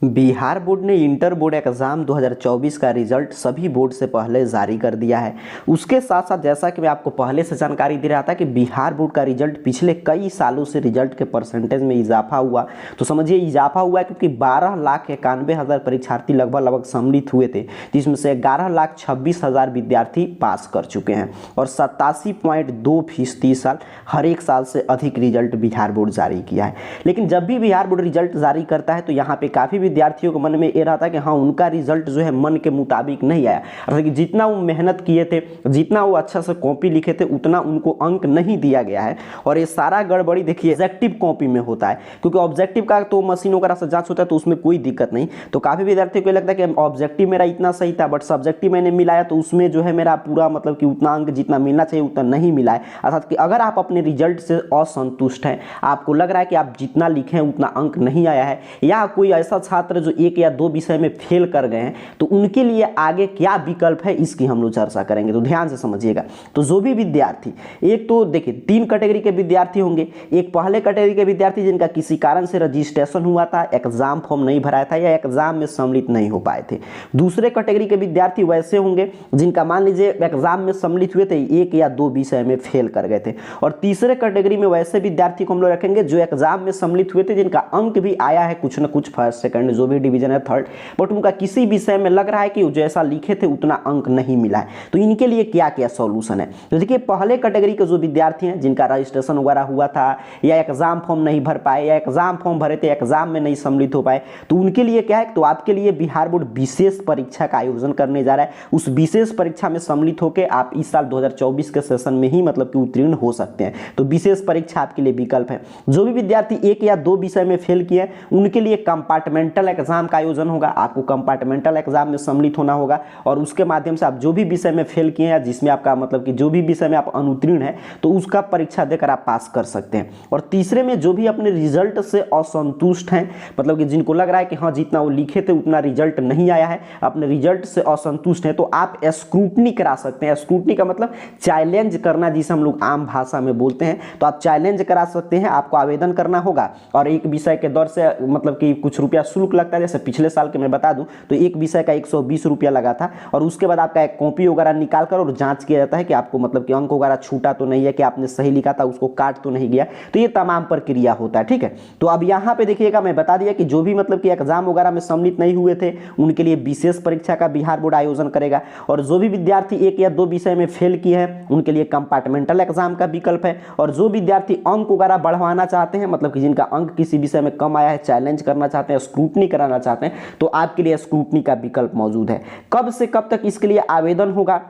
Bihar board ने inter board exam 2024 का result सभी बोर्ड से पहले जारी कर दिया है। उसके साथ साथ जैसा कि मैं आपको पहले से जानकारी दे रहा था कि बिहार बोर्ड का रिजल्ट पिछले कई सालों से रिजल्ट के परसेंटेज में इजाफा हुआ, तो समझिए इजाफा हुआ है क्योंकि 12,91,000 परीक्षार्थी लगभग सम्मिलित हुए थे, जिसमें से 11,26,000 विद्यार्थी पास कर चुके हैं और 87.2% इस साल हर एक साल से अधिक रिजल्ट बिहार बोर्ड जारी किया है। लेकिन जब भी बिहार बोर्ड रिजल्ट जारी करता है तो यहाँ पे काफ़ी विद्यार्थियों के मन में ये रहा था कि हाँ उनका रिजल्ट जो है मन के मुताबिक नहीं आया, अर्थात कि जितना वो मेहनत किए थे, जितना वो अच्छा से कॉपी लिखे थे, उतना उनको अंक नहीं दिया गया है। और ये सारा गड़बड़ी देखिए ऑब्जेक्टिव कॉपी में होता है, क्योंकि ऑब्जेक्टिव का तो मशीन वगैरह से जांच होता है तो उसमें कोई दिक्कत नहीं। तो काफ़ी विद्यार्थियों को लगता है कि ऑब्जेक्टिव मेरा इतना सही था, बट सब्जेक्टिव मैंने मिलाया तो उसमें जो है मेरा पूरा मतलब कि उतना अंक जितना मिलना चाहिए उतना नहीं मिला है। अर्थात कि अगर आप अपने रिजल्ट से असंतुष्ट हैं, आपको लग रहा है कि आप जितना लिखे उतना अंक नहीं आया है, या कोई ऐसा छात्र जो 1 या 2 विषय में फेल कर गए हैं, तो उनके लिए आगे क्या विकल्प है इसकी हम लोग चर्चा करेंगे। तो ध्यान से समझिएगा। तो जो भी विद्यार्थी, एक तो देखिए 3 कैटेगरी के विद्यार्थी होंगे। एक पहले कैटेगरी के विद्यार्थी जिनका किसी कारण से रजिस्ट्रेशन हुआ था, एग्जाम फॉर्म नहीं भराया था या एग्जाम में सम्मिलित नहीं हो पाए थे। दूसरे कैटेगरी के विद्यार्थी वैसे होंगे जिनका मान लीजिए एग्जाम में सम्मिलित हुए थे, 1 या 2 विषय में फेल कर गए थे। और तीसरे कैटेगरी में वैसे विद्यार्थी को हम लोग रखेंगे जो एग्जाम में सम्मिलित हुए थे, जिनका अंक भी आया है कुछ ना कुछ, फर्स्ट सेकंड जो भी डिवीजन है, थर्ड, बट उनका किसी विषय में लग रहा है कि जैसा लिखे थे उतना अंक नहीं मिला है। तो इनके लिए क्या क्या सॉल्यूशन है? तो देखिए पहले कैटेगरी के जो विद्यार्थी हैं जिनका रजिस्ट्रेशन वगैरह हुआ था या एग्जाम फॉर्म नहीं भर पाए या एग्जाम फॉर्म भरे थे एग्जाम में नहीं सम्मिलित हो पाए, तो उनके लिए क्या है, तो आपके लिए बिहार बोर्ड विशेष परीक्षा का आयोजन करने जा रहा है। उस विशेष परीक्षा में सम्मिलित होकर आप इस साल 2024 के सेशन में ही मतलब कि उत्तीर्ण हो सकते हैं। तो विशेष परीक्षा आपके लिए विकल्प है। जो भी विद्यार्थी 1 या 2 विषय में फेल किए उनके लिए कंपार्टमेंटल एग्जाम का आयोजन होगा। आपको कंपार्टमेंटल एग्जाम में सम्मिलित होना होगा और उसके माध्यम से आप जो भी विषय में फेल किए हैं, जिसमें आपका मतलब कि जो भी विषय में आप अनुत्तीर्ण है, तो उसका परीक्षा देकर आप पास कर सकते हैं। और तीसरे में जो भी अपने रिजल्ट से असंतुष्ट हैं, मतलब कि जिनको लग रहा है कि हाँ जितना वो लिखे थे उतना रिजल्ट नहीं आया है, अपने रिजल्ट से असंतुष्ट हैं, तो आप स्क्रूटनी करा सकते हैं। स्क्रूटनी का मतलब चैलेंज करना, जिसे हम लोग आम भाषा में बोलते हैं। तो आप चैलेंज करा सकते हैं। आपको आवेदन करना होगा और एक विषय के दर से मतलब कि कुछ रुपया शुल्क लगता है। जैसे पिछले साल के मैं बता दूं तो एक विषय का 120 रुपया लगा था और उसके बाद आपका एक कॉपी वगैरह निकाल कर और जांच किया जाता है कि आपको मतलब कि अंक वगैरह छूटा तो नहीं है, कि आपने सही लिखा था उसको काट तो नहीं गया। तो ये तमाम प्रक्रिया होता है, ठीक है। तो अब यहाँ पे देखिएगा, मैं बता दिया कि जो भी मतलब कि एग्जाम वगैरह में सम्मिलित नहीं हुए थे उनके लिए विशेष परीक्षा का बिहार बोर्ड आयोजन करेगा। और जो भी विद्यार्थी 1 या 2 विषय में फेल किए हैं उनके लिए कंपार्टमेंटल एग्जाम का विकल्प है। और जो विद्यार्थी अंक वगैरह बढ़वाना चाहते हैं, मतलब कि जिनका अंक किसी विषय में कम आया है, चैलेंज करना चाहते हैं, स्क्रूटनी कराना चाहते हैं, तो आपके लिए स्क्रूटनी का विकल्प मौजूद है। कब से कब तक इसके लिए आवेदन होगा?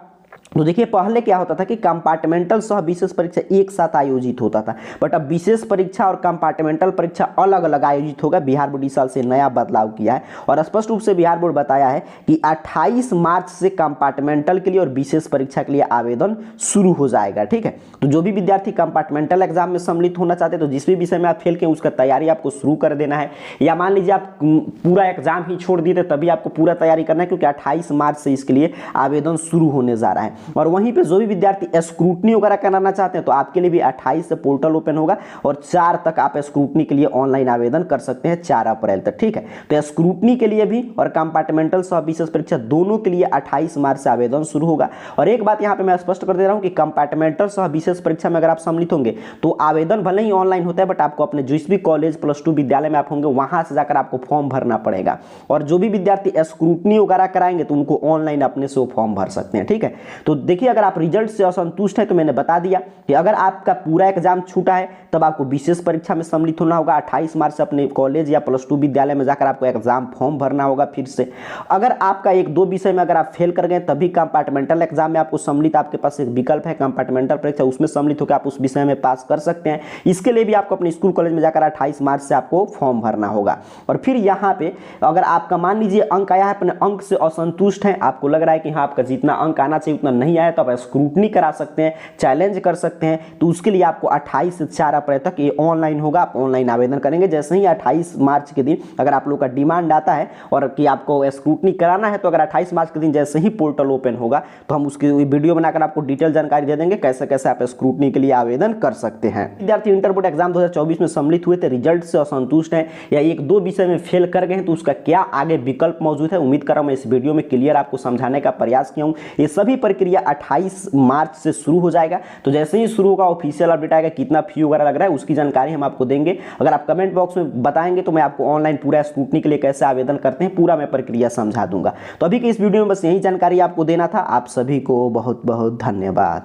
तो देखिए पहले क्या होता था कि कंपार्टमेंटल सह विशेष परीक्षा एक साथ आयोजित होता था, बट अब विशेष परीक्षा और कंपार्टमेंटल परीक्षा अलग अलग आयोजित होगा। बिहार बोर्ड इस साल से नया बदलाव किया है और स्पष्ट रूप से बिहार बोर्ड बताया है कि 28 मार्च से कंपार्टमेंटल के लिए और विशेष परीक्षा के लिए आवेदन शुरू हो जाएगा, ठीक है। तो जो भी विद्यार्थी कंपार्टमेंटल एग्जाम में सम्मिलित होना चाहते हैं, तो जिस भी विषय में आप फेल किए उसका तैयारी आपको शुरू कर देना है। या मान लीजिए आप पूरा एग्जाम ही छोड़ दिए थे, तभी आपको पूरा तैयारी करना है, क्योंकि 28 मार्च से इसके लिए आवेदन शुरू होने जा रहा है। और वहीं पे जो भी विद्यार्थी स्क्रूटनी वगैरह कराना चाहते हैं तो आपके लिए भी 28 से पोर्टल ओपन होगा और 4 तक आप स्क्रूटनी के लिए ऑनलाइन आवेदन कर सकते हैं, 4 अप्रैल तक, ठीक है। तो स्क्रूटनी के लिए भी और कंपार्टमेंटल सह विशेष परीक्षा दोनों के लिए 28 मार्च से आवेदन शुरू होगा। और एक बात यहाँ पे मैं स्पष्ट कर दे रहा हूँ कि कंपार्टमेंटल सह विशेष परीक्षा में अगर आप सम्मिलित होंगे तो आवेदन भले ही ऑनलाइन होता है, बट आपको अपने जिस भी कॉलेज +2 विद्यालय में आप होंगे वहां से जाकर आपको फॉर्म भरना पड़ेगा। और जो भी विद्यार्थी स्क्रूटनी वगैरह कराएंगे तो उनको ऑनलाइन अपने से वो फॉर्म भर सकते हैं, ठीक है। तो देखिए अगर आप रिजल्ट से असंतुष्ट है तो मैंने बता दिया कि अगर आपका पूरा एग्जाम छूटा है तब आपको विशेष परीक्षा में सम्मिलित होना होगा। 28 मार्च से अपने कॉलेज या +2 विद्यालय में जाकर आपको एग्जाम फॉर्म भरना होगा फिर से। अगर आपका 1-2 विषय में अगर आप फेल कर गए तभी कंपार्टमेंटल एग्जाम में आपको सम्मिलित, आपके पास एक विकल्प है कंपार्टमेंटल परीक्षा, उसमें सम्मिलित होकर आप उस विषय में पास कर सकते हैं। इसके लिए भी आपको अपने स्कूल कॉलेज में जाकर 28 मार्च से आपको फॉर्म भरना होगा। और फिर यहाँ पे अगर आपका मान लीजिए अंक आया है, अपने अंक से असंतुष्ट है, आपको लग रहा है कि हाँ आपका जितना अंक आना चाहिए उतना नहीं आया तो आप स्क्रूटनी करा सकते हैं, चैलेंज कर सकते हैं। तो उसके लिए आपको 28 से 4 अप्रैल तक ये ऑनलाइन होगा, आप ऑनलाइन आवेदन करेंगे। जैसे ही 28 मार्च के दिन अगर आप लोग का डिमांड आता है और कि आपको स्क्रूटनी कराना है, तो अगर 28 मार्च के दिन जैसे ही पोर्टल ओपन होगा तो हम उसकी वीडियो बनाकर आपको डिटेल जानकारी दे देंगे कैसे कैसे आप स्क्रूटनी के लिए आवेदन कर सकते हैं। विद्यार्थी इंटर बोर्ड एग्जाम 2024 में सम्मिलित हुए थे, रिजल्ट से असंतुष्ट हैं या एक दो विषय में फेल कर गए हैं, तो उसका क्या आगे विकल्प मौजूद है। उम्मीद कर रहा हूं मैं इस वीडियो में क्लियर आपको समझाने का प्रयास किया हूं। ये सभी प्रक्रिया 28 मार्च से शुरू हो जाएगा। तो जैसे ही शुरू होगा ऑफिशियल अपडेट आएगा, कितना फी वगैरह लग रहा है उसकी जानकारी हम आपको देंगे। अगर आप कमेंट बॉक्स में बताएंगे तो मैं आपको ऑनलाइन पूरा स्क्रूटनी के लिए कैसे आवेदन करते हैं पूरा मैं प्रक्रिया समझा दूंगा। तो अभी के इस वीडियो में बस यही जानकारी आपको देना था। आप सभी को बहुत बहुत धन्यवाद।